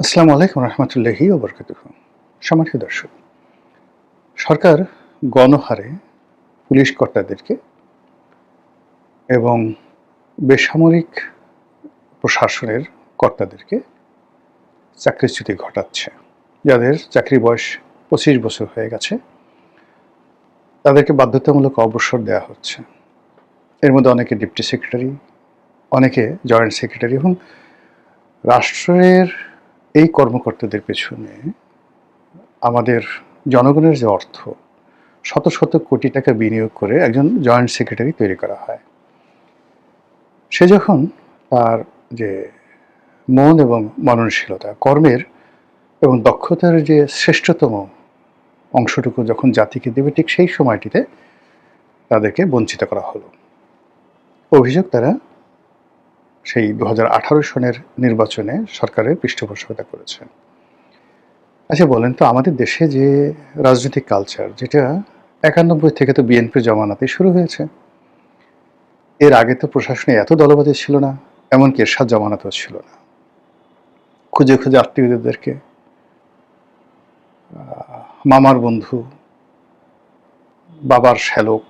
আসসালামু আলাইকুম রহমতুল্লাহি ওয়া বারাকাতুহু। সম্মানিত দর্শক, সরকার গণহারে পুলিশ কর্তাদেরকে এবং বেসামরিক প্রশাসনের কর্তাদেরকে চাকরিচ্যুতি ঘটাচ্ছে। যাদের চাকরি বয়স ২৫ বছর হয়ে গেছে তাদেরকে বাধ্যতামূলক অবসর দেওয়া হচ্ছে। এর মধ্যে অনেকে ডেপুটি সেক্রেটারি, অনেকে জয়েন্ট সেক্রেটারি এবং রাষ্ট্রের এই কর্মকর্তাদের পেছনে আমাদের জনগণের যে অর্থ শত শত কোটি টাকা বিনিয়োগ করে একজন জয়েন্ট সেক্রেটারি তৈরি করা হয়। সে যখন তার যে মন এবং মননশীলতা, কর্মের এবং দক্ষতার যে শ্রেষ্ঠতম অংশটুকু যখন জাতিকে দেবে, ঠিক সেই সময়টিতে তাদেরকে বঞ্চিত করা হলো। অভিযোগ, তারা সেই ২০১৮ সনের নির্বাচনে সরকারের পৃষ্ঠপোষকতা করেছে। আচ্ছা বলেন তো, আমাদের দেশে যে রাজনৈতিক কালচার, যেটা ৯১ থেকে তো বিএনপির জমানাতেই শুরু হয়েছে। এর আগে তো প্রশাসনে এত দলবাজি ছিল না, এমনকি এরশাদ জমানাতেও ছিল না। খুঁজে খুঁজে আত্মীয়দেরকে, মামার বন্ধু, বাবার শ্যালক,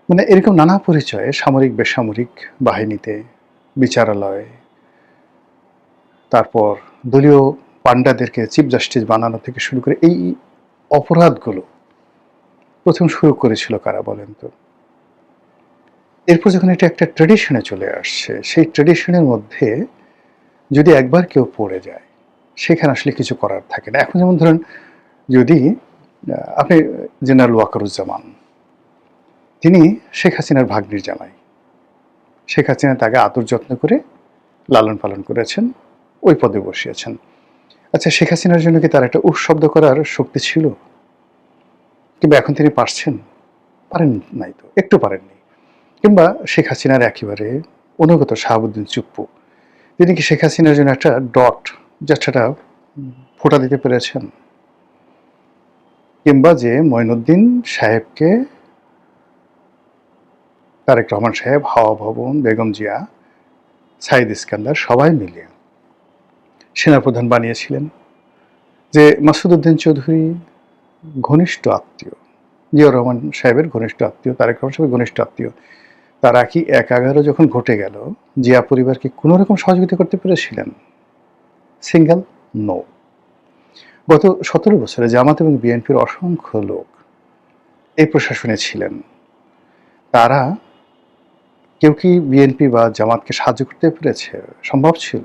মানে এরকম নানা পরিচয়ে সামরিক বেসামরিক বাহিনীতে, বিচারালয়ে, তারপর দলীয় পান্ডাদেরকে চিফ জাস্টিস বানানো থেকে শুরু করে এই অপরাধগুলো প্রথম শুরু করেছিল কারা বলেন তো? এরপর যখন এটা একটা ট্র্যাডিশনে চলে আসছে, সেই ট্র্যাডিশনের মধ্যে যদি একবার কেউ পড়ে যায়, সেখানে আসলে কিছু করার থাকে না। এখন যেমন ধরেন, যদি আপনি জেনারেল ওয়াকারুজ্জামান, তিনি শেখ হাসিনার ভাগ্নির জামাই। শেখ হাসিনা তাকে আদর যত্ন করে লালন পালন করেছেন, ওই পদে বসিয়েছেন। আচ্ছা, শেখ হাসিনার জন্য কি তার একটা উফ শব্দ করার শক্তি ছিল? কিংবা এখন তিনি পারছেন? পারেন নাই তো, একটু পারেননি। কিংবা শেখ হাসিনার একেবারে অনুগত শাহাবুদ্দিন চুপ্পু, তিনি কি শেখ হাসিনার জন্য একটা ডট, জাস্ট একটা ফোঁটা দিতে পেরেছেন? কিংবা যে মঈনুদ্দিন সাহেবকে তারেক রহমান সাহেব, হাওয়া ভবন, বেগম জিয়া, সাইদ ইস্কান্দার সবাই মিলে সেনাপ্রধান বানিয়েছিলেন, যে মাসুদ উদ্দিন চৌধুরী ঘনিষ্ঠ আত্মীয়, জিয়াউর রহমান সাহেবের ঘনিষ্ঠ আত্মীয়, তারেক রহমান সাহেবের ঘনিষ্ঠ আত্মীয়, তারা কি ১/১১ যখন ঘটে গেল, জিয়া পরিবারকে কোনো রকম সহযোগিতা করতে পেরেছিলেন? Single no. গত ১৭ বছরে জামাত এবং বিএনপির অসংখ্য লোক এই প্রশাসনে ছিলেন। তারা কেউ কি বিএনপি বা জামাতকে সাহায্য করতে পেরেছে? সম্ভব ছিল?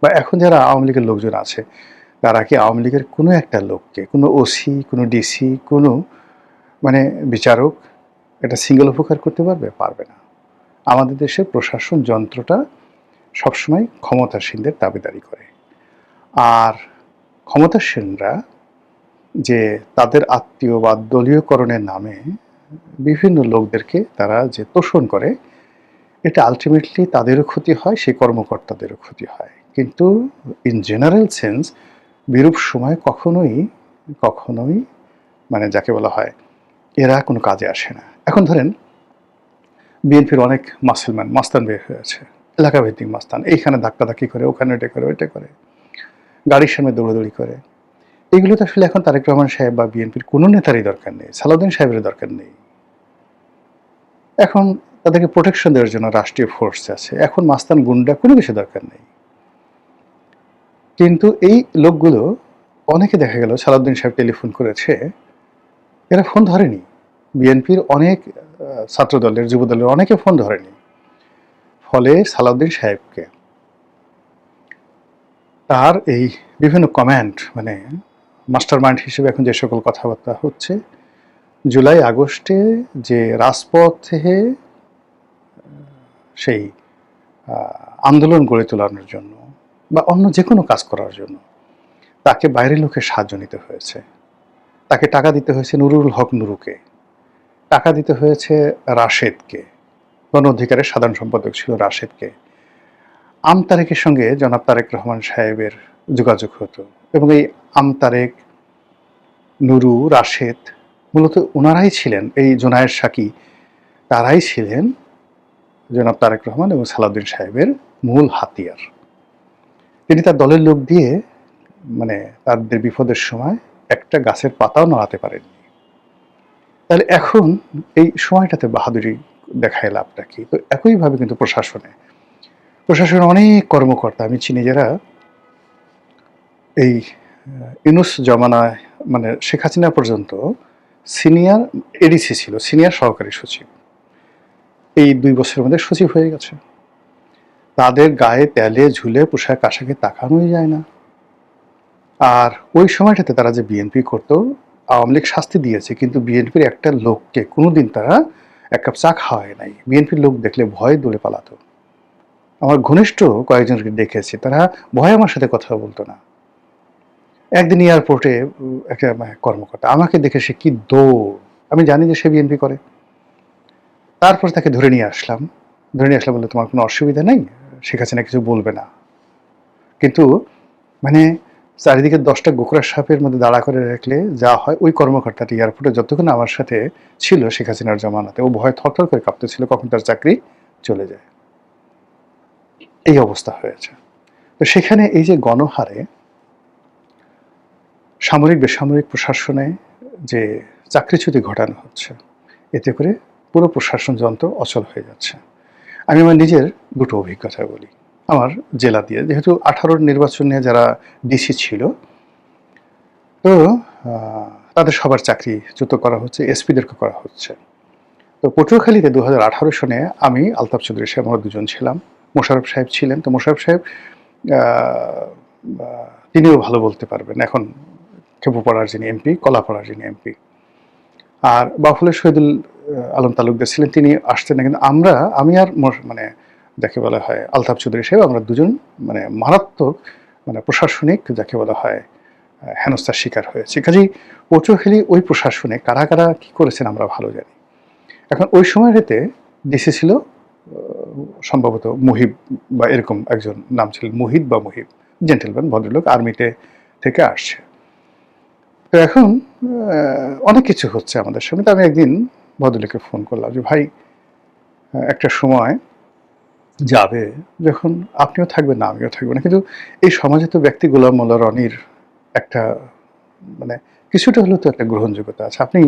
বা এখন যারা আওয়ামী লীগের লোকজন আছে, তারা কি আওয়ামী লীগের কোনো একটা লোককে, কোনো ওসি, কোনো ডিসি, কোনো মানে বিচারক এটা সিঙ্গেল উপকার করতে পারবে? পারবে না। আমাদের দেশের প্রশাসন যন্ত্রটা সবসময় ক্ষমতাসীনদের দাবিদারি করে। আর ক্ষমতাসীনরা যে তাদের আত্মীয় বা দলীয়করণের নামে বিভিন্ন লোকদেরকে তারা যে তোষণ করে, এটা আলটিমেটলি তাদেরও ক্ষতি হয়, সেই কর্মকর্তাদেরও ক্ষতি হয়। কিন্তু ইন জেনারেল সেন্স বিরূপ সময় কখনোই কখনোই মানে যাকে বলা হয়, এরা কোনো কাজে আসে না। এখন ধরেন, বিএনপির অনেক মাসলমান মাস্তান বের হয়েছে, এলাকাভিত্তিক মাস্তান, এইখানে ধাক্কাধাক্কি করে, ওখানে এটা করে, ওইটা করে, গাড়ির সামনে দৌড়াদৌড়ি করে। এগুলো তো আসলে এখন তারেক রহমান সাহেব বা বিএনপির কোনো নেতারই দরকার নেই, সালাউদ্দিন সাহেবের দরকার নেই। এখন তাদেরকে প্রোটেকশন দেওয়ার জন্য রাষ্ট্রীয় ফোর্স আছে, এখন মাস্তান গুন্ডা কোনো কিছু দরকার নেই। কিন্তু এই লোকগুলো, অনেকে দেখা গেল সালাউদ্দিন সাহেব টেলিফোন করেছে, এরা ফোন ধরেনি। বিএনপির অনেক ছাত্রদলের, যুবদলের অনেকে ফোন ধরেনি। ফলে সালাউদ্দিন সাহেবকে তার এই বিভিন্ন কমেন্ট, মানে মাস্টার মাইন্ড হিসেবে এখন যে সকল কথাবার্তা হচ্ছে, জুলাই আগস্টে যে রাজপথে সেই আন্দোলন গড়ে তোলানোর জন্য বা অন্য যে কোনো কাজ করার জন্য তাকে বাইরের লোকের সাহায্য নিতে হয়েছে। তাকে টাকা দিতে হয়েছে নুরুল হক নুরুকে, টাকা দিতে হয়েছে রাশেদকে, গণ অধিকারের সাধারণ সম্পাদক ছিল রাশেদকে। আমতারেকের সঙ্গে জনাব তারেক রহমান সাহেবের যোগাযোগ হতো, এবং এই আমতারেক, নুরু, রাশেদ, মূলত ওনারাই ছিলেন, এই জোনায়ের সাকি, তারাই ছিলেন জনাব তারেক রহমান এবং সালাউদ্দিন সাহেবের মূল হাতিয়ার। তিনি তার দলের লোক দিয়ে মানে তাদের বিপদের সময় একটা গাছের পাতাও নাড়াতে পারেননি। তাহলে এখন এই সময়টাতে বাহাদুরি দেখায় লাভটা কি? তো একইভাবে কিন্তু প্রশাসনে অনেক কর্মকর্তা আমি চিনি যারা এই ইউনূস জমানায় মানে শেখ হাসিনা পর্যন্ত সিনিয়র এডিসি ছিল, সিনিয়র সহকারী সচিব। এই 2 বছরের মধ্যে সচিব হয়ে গেছে। তাদের গায়ে তেলে ঝুলে পোশাক আশাকে তাকানোই যায় না। আর ওই সময়টাতে তারা যে বিএনপি করতো, আওয়ামী লীগ শাস্তি দিয়েছে, কিন্তু বিএনপির একটা লোককে কোনোদিন তারা এক কাপ চা খাওয়ায় নাই। বিএনপির লোক দেখলে ভয়ে দূরে পালাতো। আমার ঘনিষ্ঠ কয়েকজনকে দেখেছি, তারা ভয়ে আমার সাথে কথা বলতো না। একদিন এয়ারপোর্টে একটা কর্মকর্তা আমাকে দেখে সে কি দৌড়, আমি জানি যে সে বিএনপি করে। তারপরে তাকে ধরে নিয়ে আসলাম বললে তোমার কোনো অসুবিধা নেই, শেখ হাসিনা কিছু বলবে না। কিন্তু মানে চারিদিকে 10টা গোকরা সাপের মধ্যে দাঁড়া করে রাখলে যা হয়, ওই কর্মকর্তাটি এয়ারপোর্টে যতক্ষণ আমার সাথে ছিল শেখ হাসিনার জমানাতে, ও ভয় থরথর করে কাঁপতেছিল কখন তার চাকরি চলে যায়। এই অবস্থা হয়েছে। তো সেখানে এই যে গণহারে সামরিক বেসামরিক প্রশাসনে যে চাকরিচ্যুতি ঘটানো হচ্ছে, এতে করে পুরো প্রশাসন যন্ত্র অচল হয়ে যাচ্ছে। আমি আমার নিজের 2টো অভিজ্ঞতা বলি। আমার জেলা দিয়ে, যেহেতু 18-র নির্বাচন নিয়ে যারা ডিসি ছিল, তো তাদের সবার চাকরিচ্যুত করা হচ্ছে, এসপিদেরকে করা হচ্ছে। তো পটুয়াখালীতে 2018 সনে আমি, আলতাফ চৌধুরী সাহেব, আমরা দুজন ছিলাম, মোশাররফ সাহেব ছিলেন। তো মোশাররফ সাহেব তিনিও ভালো বলতে পারবেন, এখন খেপুপাড়ার যিনি এমপি, কলাপাড়ার যিনি এমপি। আর বাফুলের শহীদুল আলম তালুকদার ছিলেন, তিনি আসতেন না। কিন্তু আমি আর মানে যাকে বলা হয় আলতাফ চৌধুরী সাহেব, আমরা দুজন মানে মারাত্মক মানে প্রশাসনিক যাকে বলা হয় হেনস্থার শিকার হয়েছে। কাজেই পটুয়াখালী ওই প্রশাসনে কারা কারা কী করেছেন আমরা ভালো জানি। এখন ওই সময়টাতে ডিসি ছিল সম্ভবত মুহিব বা এরকম একজন নাম ছিল, মুহিত বা মুহিব, জেন্টেলম্যান ভদ্রলোক, আর্মিতে থেকে আসছে। তো এখন অনেক কিছু হচ্ছে আমাদের সঙ্গে। তো আমি একদিন ভদ্রলোককে ফোন করলাম যে ভাই, একটা সময় যাবে যখন আপনিও থাকবেন না, আমিও থাকবো না, কিন্তু এই সমাজে তো ব্যক্তি গোলাম মোল্লা রনির একটা মানে কিছুটা হলেও তো একটা গ্রহণযোগ্যতা আছে। আপনি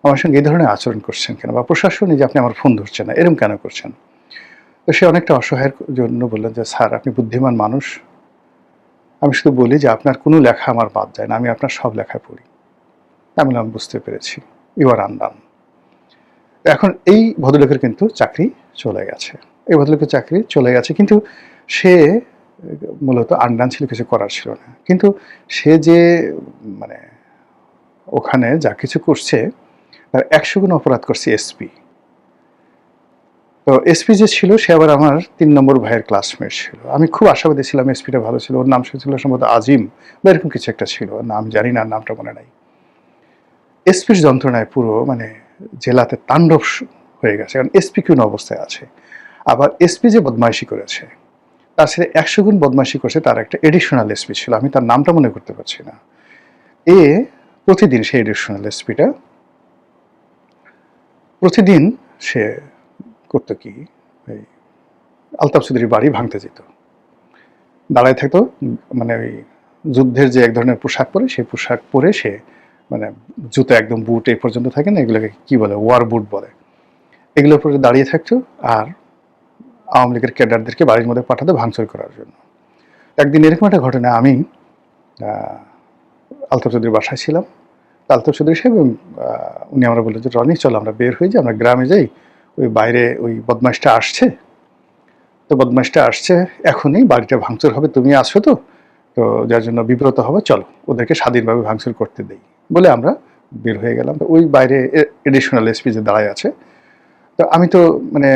আমার সঙ্গে এই ধরনের আচরণ করছেন কেন, বা প্রশাসনে যে আপনি আমার ফোন ধরছেন না, এরকম কেন করছেন? তো সে অনেকটা অসহায়ের জন্য বললেন যে স্যার, আপনি বুদ্ধিমান মানুষ, আমি শুধু বলি যে আপনার কোনো লেখা আমার বাদ যায় না, আমি আপনার সব লেখা পড়ি। আমি বললাম বুঝতে পেরেছি, ইউ আর আনডান। এখন এই ভদ্রলোকের কিন্তু চাকরি চলে গেছে, কিন্তু সে মূলত আনডান ছিল, কিছু করার ছিল না। কিন্তু সে যে মানে ওখানে যা কিছু করছে তার 100 গুণ অপরাধ করছে এসপি। তো এসপি যে ছিল সে আবার আমার 3 নম্বর ভাইয়ের ক্লাসমেট ছিল। আমি খুব আশাবাদী ছিলাম এসপিটা ভালো ছিল। ওর নাম ছিল সম্ভবত আজিম বা এরকম কিছু একটা ছিল, নাম জানি না, নামটা মনে নাই। এসপির যন্ত্রণায় পুরো মানে জেলাতে তাণ্ডব হয়ে গেছে, কারণ এসপি কোন অবস্থায় আছে। আবার এসপি যে বদমাইশি করেছে, তার সাথে 100 গুণ বদমাইশি করছে তার একটা এডিশনাল এসপি ছিল, আমি তার নামটা মনে করতে পারছি না। প্রতিদিন সেই এডিশনাল এসপিটা প্রতিদিন সে করতো কি, ওই আলতাফ চৌধুরীর বাড়ি ভাঙতে যেত, দাঁড়ায় থাকতো, মানে ওই যুদ্ধের যে এক ধরনের পোশাক পরে, সেই পোশাক পরে সে মানে জুতো একদম বুট এই পর্যন্ত থাকে না, এগুলোকে কি বলে, ওয়ার বুট বলে, এগুলোর উপরে দাঁড়িয়ে থাকতো আর আওয়ামী লীগের ক্যাডারদেরকে বাড়ির মধ্যে পাঠাতো ভাঙচুর করার জন্য। একদিন এরকম একটা ঘটনা, আমি আলতাফ চৌধুরীর বাসায় ছিলাম। আলতাফ চৌধুরী সাহেব উনি আমরা বললেন যে রনি চলো আমরা বের হয়ে যাই, আমরা গ্রামে যাই, ওই বাইরে ওই বদমাইশটা আসছে, তো বদমাইশটা আসছে এখনই, বাড়িটা ভাঙচুর হবে, তুমি আসছো তো, তো যার জন্য বিব্রত হবে, চলো ওদেরকে স্বাধীনভাবে ভাঙচুর করতে দেই বলে আমরা বের হয়ে গেলাম। ওই বাইরে এডিশনাল এসপি যে দাঁড়ায় আছে, তো আমি তো মানে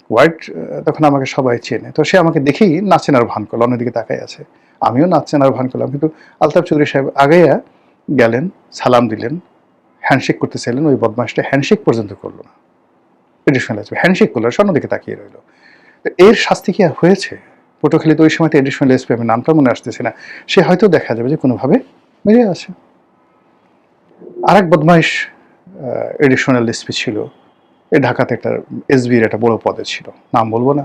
হোয়াইট, তখন আমাকে সবাই চেনে, তো সে আমাকে দেখেই নাচেনার ভান করলো, অন্যদিকে তাকাই আছে, আমিও নাচেনার ভান করলাম। কিন্তু আলতাফ চৌধুরী সাহেব আগেয়া গেলেন, সালাম দিলেন, হ্যান্ডশেক করতে চাইলেন, ওই বদমাইশটা হ্যান্ডশেক পর্যন্ত করলো না, এডিশনাল এসপি হ্যান্ডশেক করলো, অন্যদিকে তাকিয়ে রইল। তো এর শাস্তি কি আর হয়েছে? পটুয়াখালীতে ওই সময়তে এডিশনাল এসপি, আমি নামটা মনে আসতেছে না, সে হয়তো দেখা যাবে যে কোনোভাবে বেরিয়ে আছে। আর এক বদমাইশ এডিশনাল এসপি ছিল, ঢাকাতে একটা এসবির একটা বড় পদে ছিল, নাম বলবো না।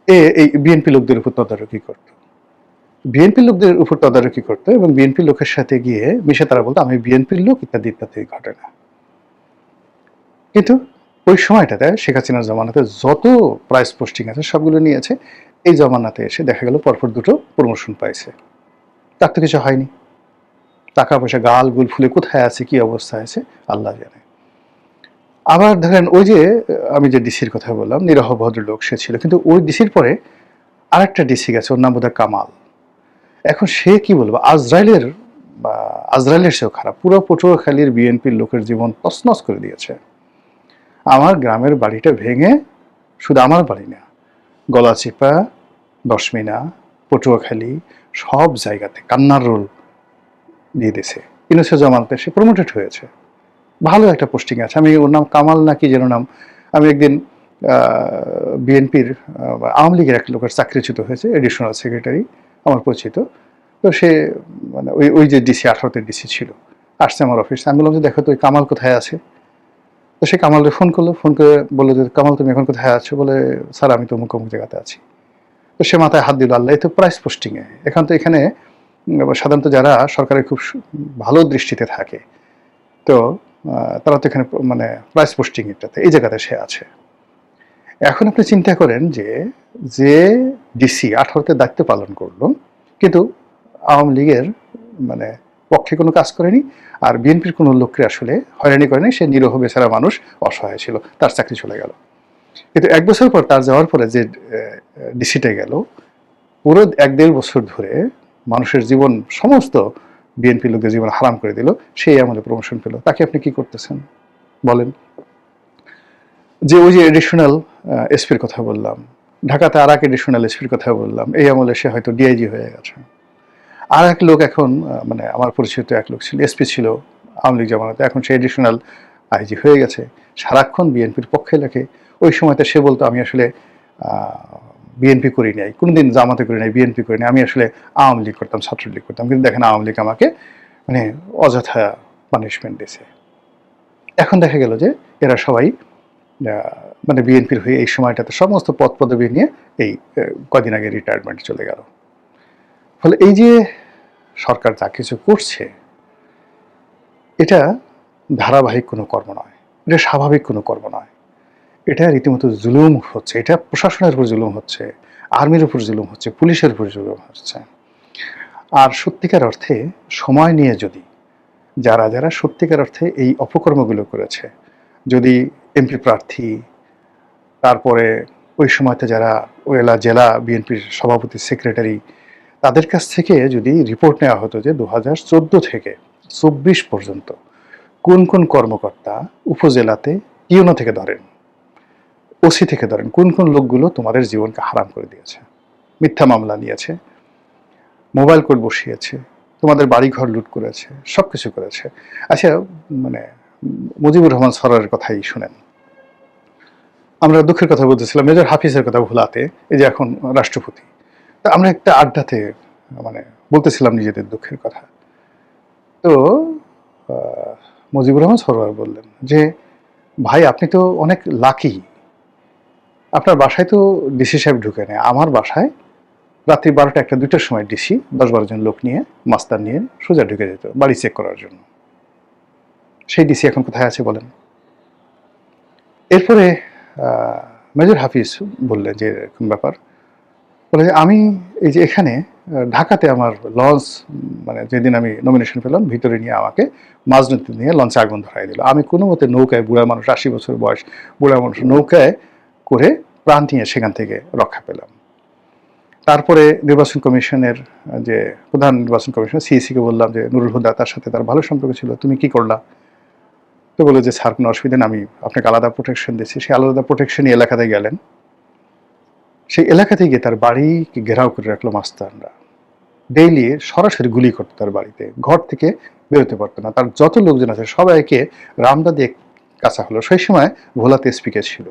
এই বিএনপি লোকদের উপর তদারকি করতো, বিএনপি লোকদের উপর তদারকি করতো এবং বিএনপি লোকের সাথে গিয়ে মিশে তারা বলতো আমি বিএনপির লোক, ইত্যাদি ইত্যাদি ঘটনা। কিন্তু ওই সময়টাতে শেখ হাসিনার জমানাতে যত প্রাইস পোস্টিং আছে সবগুলো নিয়েছে, এই জমানাতে এসে দেখা গেল পরপর দুটো প্রমোশন পাইছে, তার তো কিছু হয়নি। টাকা পয়সা গাল গুল ফুলে কোথায় আছে, কি অবস্থায় আছে আল্লাহ জানে। আবার ধরেন ওই যে আমি যে ডিসির কথা বললাম, নিরহ ভদ্রলোক সে ছিল, কিন্তু ওই ডিসির পরে আরেকটা ডিসি গেছে, ওর নাম বোধহয় কামাল। এখন সে কি বলবো, আজরাইলের সেও খারাপ, পুরো পটুয়াখালীর বিএনপির লোকের জীবন তছনছ করে দিয়েছে। আমার গ্রামের বাড়িটা ভেঙে, শুধু আমার বাড়ি না, গলাচিপা, দশমিনা, পটুয়াখালী সব জায়গাতে কান্নার রোল দিয়ে দিয়েছে। ইউনুসের জমানাতে সে প্রমোটেড হয়েছে, ভালো একটা পোস্টিং আছে। আমি ওর নাম কামাল না কি যেন নাম, আমি একদিন বিএনপির আওয়ামী লীগের এক লোকের চাকরিচ্যুত হয়েছে, এডিশনাল সেক্রেটারি আমার পরিচিত। তো সে মানে ওই ওই যে ডিসি 18তে ডিসি ছিল, আসছে আমার অফিসে। আমি বললাম যে দেখো তো ওই কামাল কোথায় আছে। তো সে কামালকে ফোন করলো, ফোন করে বললো যে কামাল তুমি এখন কোথায় আছো, বলে স্যার আমি তো অমুক অমুক জায়গাতে আছি। তো সে মাথায় হাত দিল, আল্লাহ, এই তো প্রাইস পোস্টিংয়ে। এখানে সাধারণত যারা সরকারের খুব ভালো দৃষ্টিতে থাকে, তো তারা তো এখানে মানে প্রাইস পোস্টিং এটাতে, এই জায়গাতে সে আছে। এখন আপনি চিন্তা করেন যে যে ডিসি 18তে দায়িত্ব পালন করলো, কিন্তু আওয়ামী লীগের মানে পক্ষে কোনো কাজ করেনি, আর বিএনপির কোনো লোককে আসলে হয়রানি করেনি, সে নিরহ বেচারা মানুষ, অসহায় ছিল, তার চাকরি চলে গেল। কিন্তু 1 বছর পর তার যাওয়ার পরে যে ডিসিটা গেল, পুরো 1-1.5 বছর ধরে মানুষের জীবন, সমস্ত বিএনপি লোকদের জীবন হারাম করে দিল, সেই আমলে প্রমোশন পেল। তাকে আপনি কি করতেছেন বলেন? যে ওই যে এডিশনাল এসপির কথা বললাম, ঢাকাতে আর এক এডিশনাল এসপির কথা বললাম, এই আমলে সে হয়তো ডিআইজি হয়ে গেছে। আর এক লোক এখন মানে আমার পরিচিত এক লোক ছিল, এসপি ছিল আওয়ামী লীগ জামানাতে, এখন সে এডিশনাল আইজি হয়ে গেছে, সারাক্ষণ বিএনপির পক্ষে লেখে। ওই সময়তে সে বলতো আমি আসলে বিএনপি করি নাই, কোনোদিন জামাতে করি নাই, বিএনপি করি নাই, আমি আসলে আওয়ামী লীগ করতাম, ছাত্রলীগ করতাম। কিন্তু দেখেন আওয়ামী লীগ আমাকে মানে অযথা পানিশমেন্ট দিয়েছে। এখন দেখা গেল যে এরা সবাই মানে বিএনপির হয়ে এই সময়টাতে সমস্ত পদ পদবি নিয়ে এই কদিন আগে রিটায়ারমেন্ট চলে গেল। ফলে এই যে সরকার যা কিছু করছে, এটা ধারাবাহিক কোনো কর্ম নয়, এটা স্বাভাবিক কোনো কর্ম নয়, এটা রীতিমতো জুলুম হচ্ছে। এটা প্রশাসনের উপর জুলুম হচ্ছে, আর্মির উপর জুলুম হচ্ছে, পুলিশের উপর জুলুম হচ্ছে। আর সত্যিকার অর্থে সময় নিয়ে যদি যারা সত্যিকার অর্থে এই অপকর্মগুলো করেছে, যদি এমপি প্রার্থী, তারপরে ওই সময়তে যারা ওয়েলা জেলা বিএনপির সভাপতি, সেক্রেটারি, তাদের কাছ থেকে যদি রিপোর্ট নেওয়া হতো যে 2014 থেকে 24 পর্যন্ত কোন কোন কর্মকর্তা উপজেলাতে ইউনো থেকে ধরেন, ওসি থেকে ধরেন, কোন কোন লোকগুলো তোমাদের জীবনকে হারাম করে দিয়েছে, মিথ্যা মামলা নিয়েছে, মোবাইল কোড বসিয়েছে, তোমাদের বাড়িঘর লুট করেছে, সব কিছু করেছে। আচ্ছা, মানে মুজিবুর রহমান সরোয়ারের কথাই শুনেন। আমরা দুঃখের কথা বলতেছিলাম, মেজর হাফিজের কথা ভুলাতে, এই যে এখন রাষ্ট্রপতি, তা আমরা একটা আড্ডাতে মানে বলতেছিলাম নিজেদের দুঃখের কথা। তো মুজিবুর রহমান সরোয়ার বললেন যে ভাই আপনি তো অনেক লাকি, আপনার বাসায় তো ডিসি সাহেব ঢুকে নেয়, আমার বাসায় রাত্রি 12টা 1টা 2টার সময় ডিসি 10-12 জন লোক নিয়ে, মাস্তান নিয়ে সোজা ঢুকে যেত বাড়ি চেক করার জন্য। সেই ডিসি এখন কোথায় আছে বলেন? এরপরে মেজর হাফিজ বললেন যে এরকম ব্যাপার, বলে যে আমি এই যে এখানে ঢাকাতে আমার লঞ্চ, মানে যেদিন আমি নমিনেশন পেলাম, ভিতরে নিয়ে আমাকে মাঝনদী নিয়ে লঞ্চে আগুন ধরাই দিল। আমি কোনো মতে নৌকায়, বুড়া মানুষ, 80 বছর বয়স বুড়া মানুষ, নৌকায় করে প্রাণ নিয়ে সেখান থেকে রক্ষা পেলাম। তারপরে নির্বাচন কমিশনের যে প্রধান নির্বাচন কমিশনার সিইসিকে বললাম যে নুরুল হুদা, তার সাথে তার ভালো সম্পর্ক ছিল, তুমি কি করলা? তো বলে যে স্যার কোনো অসুবিধা নেই, আমি আপনাকে আলাদা প্রোটেকশন দিচ্ছি। সেই আলাদা প্রোটেকশনই এলাকাতে গেলেন, সেই এলাকাতে গিয়ে তার বাড়ি ঘেরাও করে রাখলো মাস্তানরা, ডেইলি সরাসরি গুলি করতো তার বাড়িতে, ঘর থেকে বেরোতে পারতো না। তার যত লোকজন আছে সবাইকে রামদা দিয়ে কাঁচা হলো। সেই সময় ভোলাতে এসপিকে ছিল,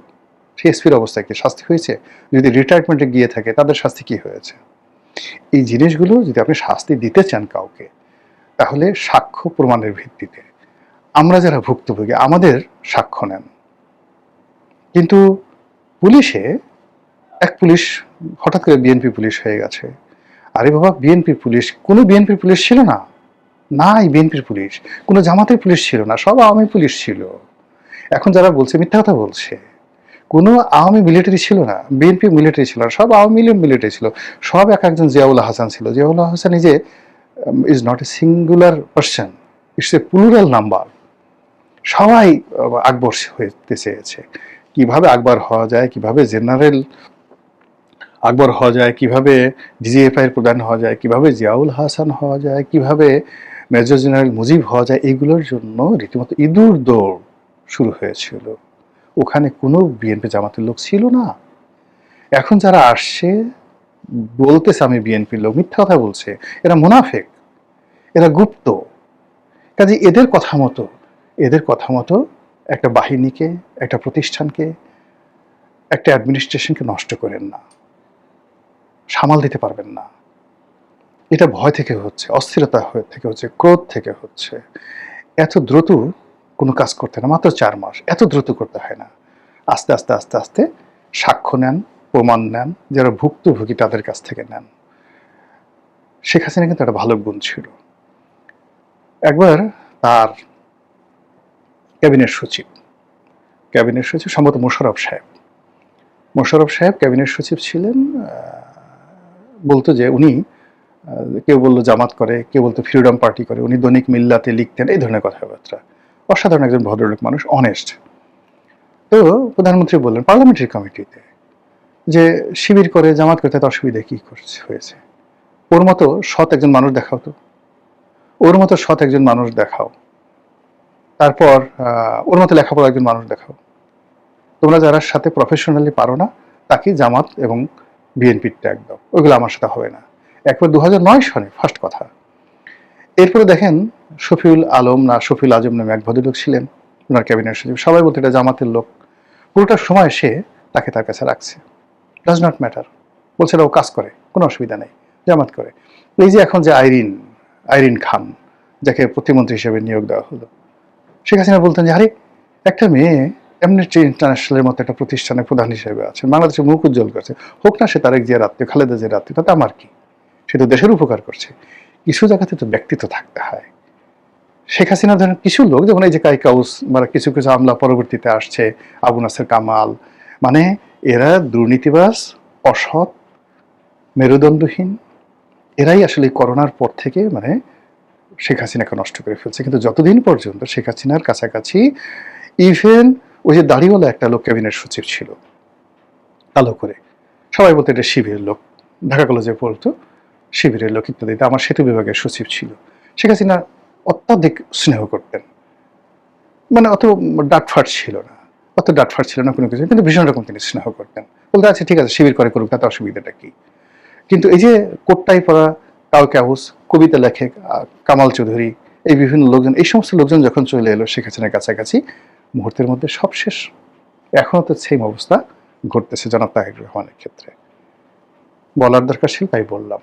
সেই এসপির অবস্থায় কি শাস্তি হয়েছে? যদি রিটায়ারমেন্টে গিয়ে থাকে তাদের শাস্তি কি হয়েছে? এই জিনিসগুলো যদি আপনি শাস্তি দিতে চান কাউকে, তাহলে সাক্ষ্য প্রমাণের ভিত্তিতে, আমরা যারা ভুক্তভোগী আমাদের সাক্ষ্য নেন। কিন্তু পুলিশে এক পুলিশ হঠাৎ করে বিএনপি পুলিশ হয়ে গেছে। আরে বাবা, বিএনপি পুলিশ, কোনো বিএনপির পুলিশ ছিল না, নাই বিএনপির পুলিশ, কোনো জামাতের পুলিশ ছিল না, সব আওয়ামী পুলিশ ছিল। এখন যারা বলছে মিথ্যা কথা বলছে। কোনো আওয়ামী মিলিটারি ছিল না, বিএনপি মিলিটারি ছিল না, সব আওয়ামী লীগ মিলিটারি ছিল। সব এক একজন জিয়াউল হাসান ছিল। জিয়াউল হাসান নিজে is not a singular person, it's a plural number. সবাই আকবর হতে চেয়েছে। কিভাবে আকবর হওয়া যায়, কিভাবে জেনারেল আকবর হওয়া যায়, কিভাবে ডিজিএফআই এর প্রধান হওয়া যায়, কিভাবে জিয়াউল হাসান হওয়া যায়, কিভাবে মেজর জেনারেল মুজিব হওয়া যায়, এইগুলোর জন্য রীতিমতো ইঁদুর দৌড় শুরু হয়েছিল। ওখানে কোনো বিএনপি জামাতের লোক ছিল না। এখন যারা আসছে বলতেছে আমি বিএনপির লোক, মিথ্যা কথা বলছে। এরা মুনাফেক, এরা গুপ্ত। কাজে এদের কথা মতো একটা বাহিনীকে, একটা প্রতিষ্ঠানকে, একটা অ্যাডমিনিস্ট্রেশনকে নষ্ট করেন না, সামাল দিতে পারবেন না। এটা ভয় থেকে হচ্ছে, অস্থিরতা থেকে হচ্ছে, ক্রোধ থেকে হচ্ছে। এত দ্রুত কোনো কাজ করতে না, মাত্র 4 মাস, এত দ্রুত করতে হয় না। আস্তে আস্তে আস্তে আস্তে সাক্ষ্য নেন, প্রমাণ নেন, যারা ভুক্তভোগী তাদের কাছ থেকে নেন। শেখ হাসিনা কিন্তু একটা ভালো গুণ ছিল। একবার তার ক্যাবিনেট সচিব সম্ভবত মোশাররফ সাহেব ক্যাবিনেট সচিব ছিলেন। বলতো যে উনি, কেউ বললো জামাত করে, কেউ বলতো ফ্রিডম পার্টি করে, উনি দৈনিক মিল্লাতে লিখতেন, এই ধরনের কথাবার্তা। অসাধারণ একজন ভদ্রলোক মানুষ, অনেস্ট। তো প্রধানমন্ত্রী বললেন পার্লামেন্টারি কমিটিতে যে শিবির করে, জামাত করে, তাতে অসুবিধা কি হয়েছে? ওর মতো সৎ একজন মানুষ দেখাও তো, ওর মতো সৎ একজন মানুষ দেখাও, তারপর ওর মতো লেখাপড়া একজন মানুষ দেখাও। তোমরা যারা সাথে প্রফেশনালি পারো না, তাকে জামাত এবং বিএনপির ট্যাগ দাও, ওইগুলো আমার সাথে হবে না। একবার 2009 সনে ফার্স্ট কথা। এরপরে দেখেন শফিউল আজম নামে এক ভদ্রলোক ছিলেন, ওনার ক্যাবিনেট সচিব। সবাই বলতে এটা জামাতের লোক। পুরোটা সময় সে তাকে তার কাছে রাখছে, ডাজ নট ম্যাটার, বলছে ও কাজ করে, কোনো অসুবিধা নেই, জামাত করে। এই যে এখন যে আইরিন খান, যাকে প্রতিমন্ত্রী হিসেবে নিয়োগ দেওয়া হলো, শেখ হাসিনা বলতেন যে আরে একটা মেয়ে অ্যামনেস্টি ইন্টারন্যাশনালের মতো একটা প্রতিষ্ঠানের প্রধান হিসেবে আছে, বাংলাদেশের মুখ উজ্জ্বল করছে, হোক না সে তারেক জিয়ার আত্মীয়, খালেদা জিয়ার আত্মীয়, তাতে আমার কি? সে তো দেশের উপকার করছে। কিছু জায়গাতে তো ব্যক্তিত্ব থাকতে হয়। শেখ হাসিনা ধরেন কিছু লোক, যেমন এই যে কাইকাউস, মানে কিছু কিছু আমলা পরবর্তীতে আসছে, আবু নাসের কামাল, মানে এরা দুর্নীতিবাজ, অসৎ, মেরুদণ্ডহীন। এরাই আসলে করোনার পর থেকে মানে শেখ হাসিনাকে নষ্ট করে ফেলছে। কিন্তু যতদিন পর্যন্ত শেখ হাসিনার কাছাকাছি ইভেন ওই যে দাড়িওয়ালা একটা লোক ক্যাবিনেট সচিব ছিল, কালো করে, সবাই বলতো এটা শিবিরের লোক, ঢাকা কলেজে পড়তো, শিবিরের লোক ইত্যাদিতে। আমার সেতু বিভাগের সচিব ছিল। শেখ হাসিনা অত্যাধিক স্নেহ করতেন, মানে অত ডাটফাট ছিল না কোনো কিছু, কিন্তু ভীষণ রকম তিনি স্নেহ করতেন। বলতে আচ্ছা ঠিক আছে, শিবির করে করুক, তাতে অসুবিধাটা কি? কিন্তু এই যে কোটটাই পরা কাউকাউস, কবিতা লেখে কামাল চৌধুরী, এই বিভিন্ন লোকজন, এই সমস্ত লোকজন যখন চলে এলো শেখ হাসিনার কাছাকাছি, মুহূর্তের মধ্যে সব শেষ। এখনো তো সেম অবস্থা ঘটতেছে জনাব তারেক রহমানের ক্ষেত্রে। বলার দরকার ছিল, তাই বললাম।